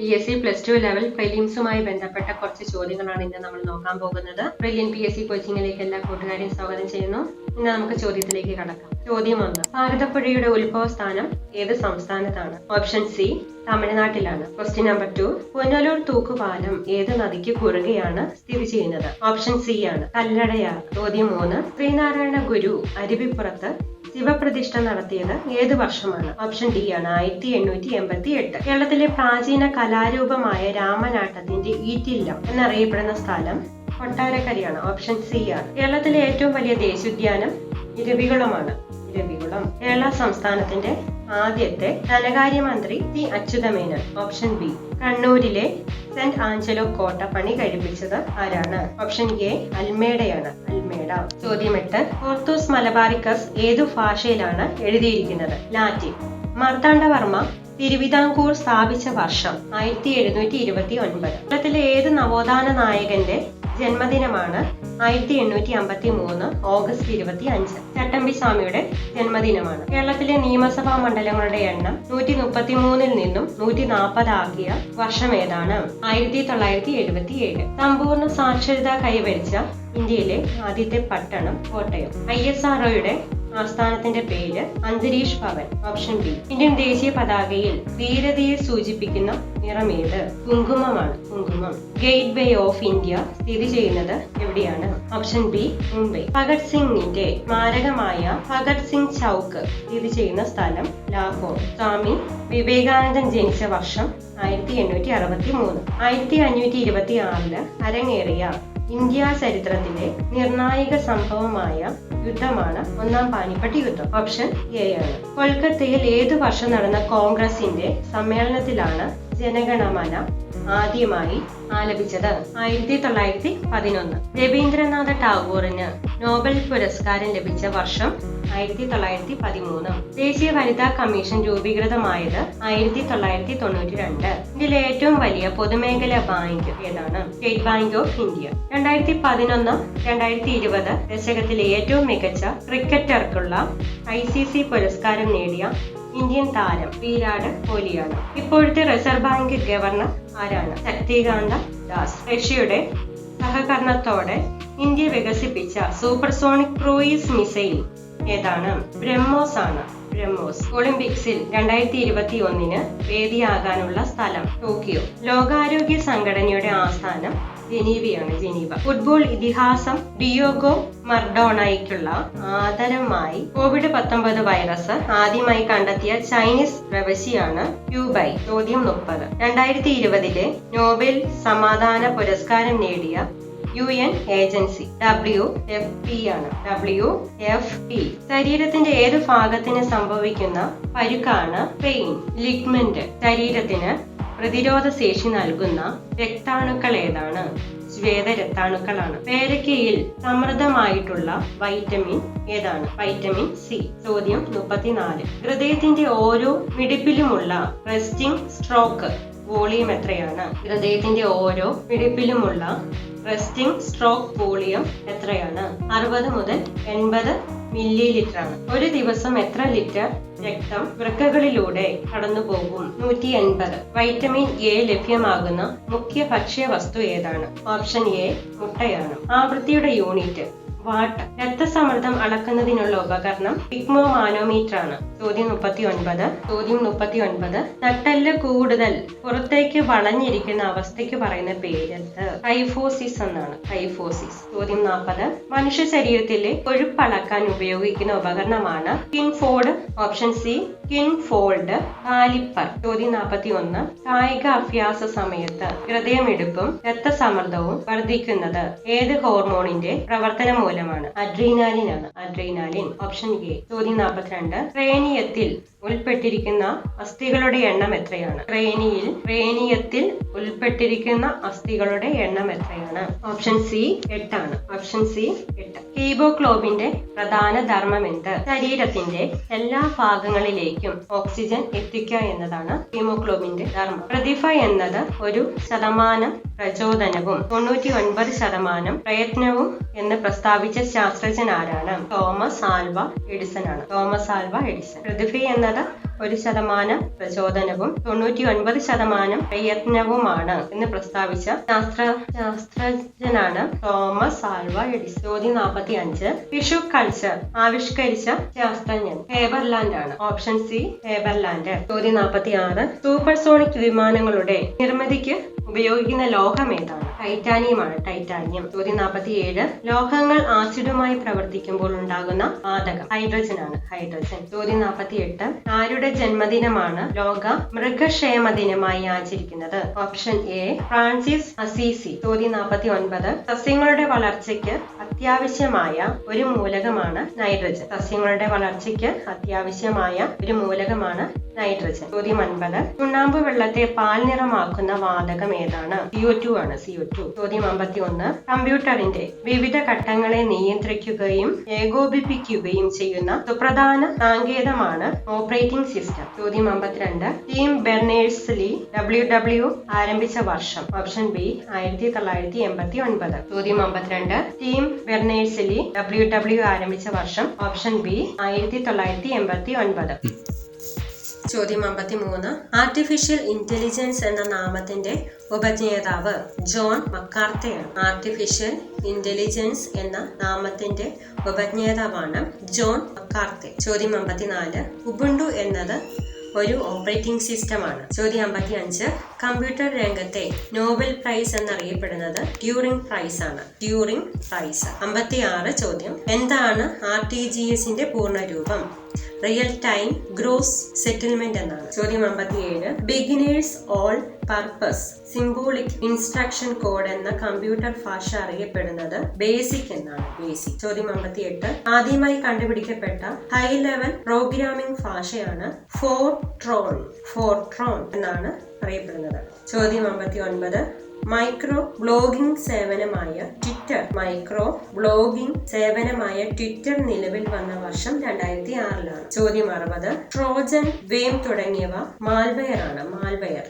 PSC +2 level പ്രിലിംസുമായി ബന്ധപ്പെട്ട കുറച്ച് ചോദ്യങ്ങളാണ് ഇന്ന് നമ്മൾ നോക്കാൻ പോകുന്നത്. ബ്രില്യൻ PSC കോച്ചിങ്ങിലേക്ക് എല്ലാ കൂട്ടുകാരെയും സ്വാഗതം ചെയ്യുന്നു. ഇന്ന് നമുക്ക് ചോദ്യത്തിലേക്ക് കടക്കാം. ചോദ്യം 1. ഭാരതപ്പുഴയുടെ ഉത്ഭവസ്ഥാനം ഏത് സംസ്ഥാനത്താണ്? ഓപ്ഷൻ സി തമിഴ്നാട്ടിലാണ്. Question number 2. പുനലൂർ തൂക്കുപാലം ഏത് നദിക്ക് കുറുകെയാണ് സ്ഥിതി ചെയ്യുന്നത്? ഓപ്ഷൻ സി ആണ്, കല്ലടയാർ. ചോദ്യം 3. ശ്രീനാരായണ ഗുരു അരുവിപ്പുറത്ത് ശിവപ്രതിഷ്ഠ നടത്തിയത് ഏത് വർഷമാണ്? ഓപ്ഷൻ ഡി ആണ്, 1888. കേരളത്തിലെ പ്രാചീന കലാരൂപമായ രാമനാട്ടത്തിന്റെ ഈറ്റില്ലം എന്നറിയപ്പെടുന്ന സ്ഥലം കൊട്ടാരക്കരയാണ്. ഓപ്ഷൻ സി ആണ്. കേരളത്തിലെ ഏറ്റവും വലിയ ദേശീയോദ്യാനം ഇരവികുളമാണ്. ഇരവികുളം. കേരള സംസ്ഥാനത്തിന്റെ ആദ്യത്തെ ധനകാര്യമന്ത്രി സി അച്യുതമേനോൻ. Option B. കണ്ണൂരിലെ സെന്റ് ആഞ്ചലോ കോട്ട പണി കഴിപ്പിച്ചത് ആരാണ്? ഓപ്ഷൻ എ അൽമേഡയാണ്. അൽമേഡ. ചോദ്യം 8. പോർത്തൂസ് മലബാറിക്കസ് ഏതു ഭാഷയിലാണ് എഴുതിയിരിക്കുന്നത്? ലാറ്റിൻ. മാർത്താണ്ഡവർമ്മ തിരുവിതാംകൂർ സ്ഥാപിച്ച വർഷം 1729. കേരളത്തിലെ ഏത് നവോത്ഥാന നായകന്റെ ജന്മദിനമാണ് 1853 ഓഗസ്റ്റ് 25? ചട്ടമ്പിസ്വാമിയുടെ ജന്മദിനമാണ്. കേരളത്തിലെ നിയമസഭാ മണ്ഡലങ്ങളുടെ എണ്ണം 133 നിന്നും 140 ആക്കിയ വർഷം ഏതാണ്? 1977. സമ്പൂർണ്ണ സാക്ഷരത കൈവരിച്ച ഇന്ത്യയിലെ ആദ്യത്തെ പട്ടണം കോട്ടയം. ISROയുടെ ആസ്ഥാനത്തിന്റെ പേര് Antariksh Bhavan. Option B. Indian ദേശീയ പതാകയിൽ ധീരതയെ സൂചിപ്പിക്കുന്ന നിറമേത്? കുങ്കുമമാണ്. കുങ്കുമം. ഗേറ്റ് വേ ഓഫ് ഇന്ത്യ സ്ഥിതി ചെയ്യുന്നത് എവിടെയാണ്? Option B. മുംബൈ. ഭഗത് സിംഗിന്റെ സ്മാരകമായ ഭഗത് സിംഗ് ചൗക്ക് സ്ഥിതി ചെയ്യുന്ന സ്ഥലം ലാഹോർ. സ്വാമി വിവേകാനന്ദൻ ജനിച്ച വർഷം 1863. 1526 അരങ്ങേറിയ ഇന്ത്യ ചരിത്രത്തിലെ നിർണായക സംഭവമായ യുദ്ധമാണ് ഒന്നാം പാനിപ്പട്ട് യുദ്ധം. ഓപ്ഷൻ എ ആണ്. കൊൽക്കത്തയിൽ ഏതു വർഷം നടന്ന കോൺഗ്രസിന്റെ സമ്മേളനത്തിലാണ് ജനഗണമന ആദ്യമായി ആലപിച്ചത്? 1911. രവീന്ദ്രനാഥ ടാഗോറിന് നോബൽ പുരസ്കാരം ലഭിച്ച വർഷം 1913. ദേശീയ വനിതാ കമ്മീഷൻ രൂപീകൃതമായത് 1992. ഇന്ത്യയിലെ ഏറ്റവും വലിയ പൊതുമേഖലാ ബാങ്ക് ഏതാണ്? State bank of India. 2011-2020 ദശകത്തിലെ ഏറ്റവും മികച്ച ക്രിക്കറ്റർക്കുള്ള ICC പുരസ്കാരം നേടിയ ഇന്ത്യൻ താരം വിരാട് കോഹ്ലിയാണ്. ഇപ്പോഴത്തെ റിസർവ് ബാങ്ക് ഗവർണർ ആരാണ്? ശക്തികാന്ത ദാസ്. റഷ്യയുടെ സഹകരണത്തോടെ ഇന്ത്യ വികസിപ്പിച്ച സൂപ്പർസോണിക് ക്രൂയിസ് മിസൈൽ ഏതാണ്? ബ്രഹ്മോസ് ആണ്. ബ്രഹ്മോസ്. ഒളിമ്പിക്സിൽ 2021 വേദിയാകാനുള്ള സ്ഥലം ടോക്കിയോ. ലോകാരോഗ്യ സംഘടനയുടെ ആസ്ഥാനം ജനീവയാണ്. ജനീവ. ഫുട്ബോൾ ഇതിഹാസം ഡിയോഗോ മർഡോണയ്ക്കുള്ള ആദരമായി COVID-19 വൈറസ് ആദ്യമായി കണ്ടെത്തിയ ചൈനീസ് പ്രവാസിയാണ് ഹ്യൂബൈ. ചോദ്യം 30. 2020 നോബൽ സമാധാന പുരസ്കാരം നേടിയ UN ഏജൻസി WFP ആണ്. WFP. ശരീരത്തിന്റെ ഏത് ഭാഗത്തിന് സംഭവിക്കുന്ന പരുക്കാണ് പെയിൻ? ലിഗ്മെന്റ്. ശരീരത്തിന് പ്രതിരോധ ശേഷി നൽകുന്ന രക്താണുക്കൾ ഏതാണ്? ശ്വേതരക്താണുക്കളാണ്. പേരയ്ക്കയിൽ സമൃദ്ധമായിട്ടുള്ള വൈറ്റമിൻ ഏതാണ്? Vitamin C. ചോദ്യം 34. ഹൃദയത്തിന്റെ ഓരോ മിടിപ്പിലുമുള്ള റെസ്റ്റിംഗ് സ്ട്രോക്ക് വോളിയം എത്രയാണ്? ഹൃദയത്തിന്റെ ഓരോ മിടിപ്പിലുമുള്ള റെസ്റ്റിംഗ് സ്ട്രോക്ക് വോളിയം എത്രയാണ്? 60 മുതൽ 80 മില്ലി ആണ്. ഒരു ദിവസം എത്ര ലിറ്റർ രക്തം വൃക്കകളിലൂടെ കടന്നു പോകും? 180. വൈറ്റമിൻ എ ലഭ്യമാകുന്ന മുഖ്യ ഭക്ഷ്യവസ്തു ഏതാണ്? ഓപ്ഷൻ എ മുട്ടയാണ്. ആവൃത്തിയുടെ യൂണിറ്റ് വാട്ട്. രക്തസമ്മർദ്ദം അളക്കുന്നതിനുള്ള ഉപകരണം പിഗ്മോമാനോമീറ്റർ ആണ്. ചോദ്യം 39. നട്ടെല്ല് കൂടുതൽ പുറത്തേക്ക് വളഞ്ഞിരിക്കുന്ന അവസ്ഥയ്ക്ക് പറയുന്ന പേര് കൈഫോസിസ് എന്നാണ്. കൈഫോസിസ്. ചോദ്യം 40. മനുഷ്യ ശരീരത്തിലെ കൊഴുപ്പ് അളക്കാൻ ഉപയോഗിക്കുന്ന ഉപകരണമാണ് skinfold. Option C skinfold caliper. ചോദ്യം 41. കായിക അഭ്യാസ സമയത്ത് ഹൃദയമിടിപ്പും രക്തസമ്മർദ്ദവും വർദ്ധിക്കുന്നത് ഏത് ഹോർമോണിന്റെ പ്രവർത്തനം മൂലമാണ്? അഡ്രീനാലിൻ ആണ്. അഡ്രീനാലിൻ. Option A. ചോദ്യം 42. ക്രേനിയത്തിൽ ഉൾപ്പെട്ടിരിക്കുന്ന അസ്ഥികളുടെ എണ്ണം എത്രയാണ്? ക്രേനിയത്തിൽ ഉൾപ്പെട്ടിരിക്കുന്ന അസ്ഥികളുടെ എണ്ണം എത്രയാണ്? ഓപ്ഷൻ സി 8 ആണ്. Option C 8. ഹീമോഗ്ലോബിന്റെ പ്രധാന ധർമ്മം എന്ത്? ശരീരത്തിന്റെ എല്ലാ ഭാഗങ്ങളിലേക്കും ഓക്സിജൻ എത്തിക്കുക എന്നതാണ് ഹീമോഗ്ലോബിന്റെ ധർമ്മം. പ്രതിഭ എന്നത് 1% പ്രചോദനവും 99% പ്രയത്നവും എന്ന് പ്രസ്താവിച്ച ശാസ്ത്രജ്ഞൻ ആരാണ്? തോമസ് ആൽവ എഡിസൺ ആണ്. Thomas Alva Edison. പ്രതിഭ എന്നത് 1% പ്രചോദനവും 99% പ്രയത്നവുമാണ് എന്ന് പ്രസ്താവിച്ച ശാസ്ത്രജ്ഞനാണ് തോമസ് ആൽവ എഡിസൺ. ചോദ്യം 45. വിഷു കൾച്ചർ ആവിഷ്കരിച്ച ശാസ്ത്രജ്ഞൻ ഹേബർലാൻഡ് ആണ്. Option C Haberlandt. ചോദ്യം 46. സൂപ്പർസോണിക് വിമാനങ്ങളുടെ നിർമ്മിതിക്ക് ഉപയോഗിക്കുന്ന ലോഹം ഏതാണ്? ടൈറ്റാനിയമാണ്. ടൈറ്റാനിയം. ചോദ്യം 47. ലോഹങ്ങൾ ആസിഡുമായി പ്രവർത്തിക്കുമ്പോൾ ഉണ്ടാകുന്ന വാതകം ഹൈഡ്രജൻ ആണ്. ഹൈഡ്രജൻ. ചോദ്യം 48. ആരുടെ ജന്മദിനമാണ് ലോക മൃഗക്ഷേമ ദിനമായി ആചരിക്കുന്നത്? Option A Francis Assisi. ചോദ്യം 49. സസ്യങ്ങളുടെ വളർച്ചയ്ക്ക് അത്യാവശ്യമായ ഒരു മൂലകമാണ് നൈട്രജൻ. സസ്യങ്ങളുടെ വളർച്ചയ്ക്ക് അത്യാവശ്യമായ ഒരു മൂലകമാണ് നൈട്രജൻ. ചോദ്യം 50. ചുണ്ണാമ്പ് വെള്ളത്തെ പാൽ നിറമാക്കുന്ന വാതകം ഏതാണ്? CO2 ആണ്. CO2. ചോദ്യം 51. കമ്പ്യൂട്ടറിന്റെ വിവിധ ഘട്ടങ്ങളെ നിയന്ത്രിക്കുകയും ഏകോപിപ്പിക്കുകയും ചെയ്യുന്ന സുപ്രധാന സങ്കേതമാണ് ഓപ്പറേറ്റിംഗ് സിസ്റ്റം. ചോദ്യം 52. ടീം ബെർണേഴ്സ്-ലീ WW ആരംഭിച്ച വർഷം? Option B 1989. ചോദ്യം 52. ടീം ബെർണേഴ്സ്-ലീ WW ആരംഭിച്ച വർഷം? Option B 1989. ചോദ്യം 53. ആർട്ടിഫിഷ്യൽ ഇന്റലിജൻസ് എന്ന നാമത്തിന്റെ ഉപജ്ഞേതാവ് ജോൺ മക്കാർത്തേയാണ്. ആർട്ടിഫിഷ്യൽ ഇന്റലിജൻസ് എന്ന നാമത്തിന്റെ ഉപജ്ഞേതാവാണ് ജോൺ മക്കാർത്തേ. ചോദ്യം 54. ഉബുണ്ടു എന്നത് ഒരു ഓപ്പറേറ്റിംഗ് സിസ്റ്റമാണ്. ചോദ്യം 55. കമ്പ്യൂട്ടർ രംഗത്തെ നോബൽ പ്രൈസ് എന്നറിയപ്പെടുന്നത് ട്യൂറിംഗ് പ്രൈസ് ആണ്. Turing prize. 56. ചോദ്യം. എന്താണ് RTGSന്റെ പൂർണ്ണരൂപം? റിയൽ ടൈം ഗ്രോസ് സെറ്റിൽമെന്റ് എന്നാണ്. ചോദ്യം 57. Beginners all purpose symbolic instruction code എന്ന കമ്പ്യൂട്ടർ ഭാഷ അറിയപ്പെടുന്നത് ബേസിക് എന്നാണ്. ബേസിക്. ചോദ്യം 58. ആദ്യമായി കണ്ടുപിടിക്കപ്പെട്ട ഹൈ ലെവൽ പ്രോഗ്രാമിംഗ് ഭാഷയാണ് ഫോർട്രോൺ എന്നാണ് അറിയപ്പെടുന്നത്. ചോദ്യം 59. മൈക്രോ ബ്ലോഗിംഗ് സേവനമായ ട്വിറ്റർ നിലവിൽ വന്ന വർഷം 2006 ചോദ്യം 60. ട്രോജൻ, വേം തുടങ്ങിയവ മാൽവെയർ ആണ്. മാൽവെയർ.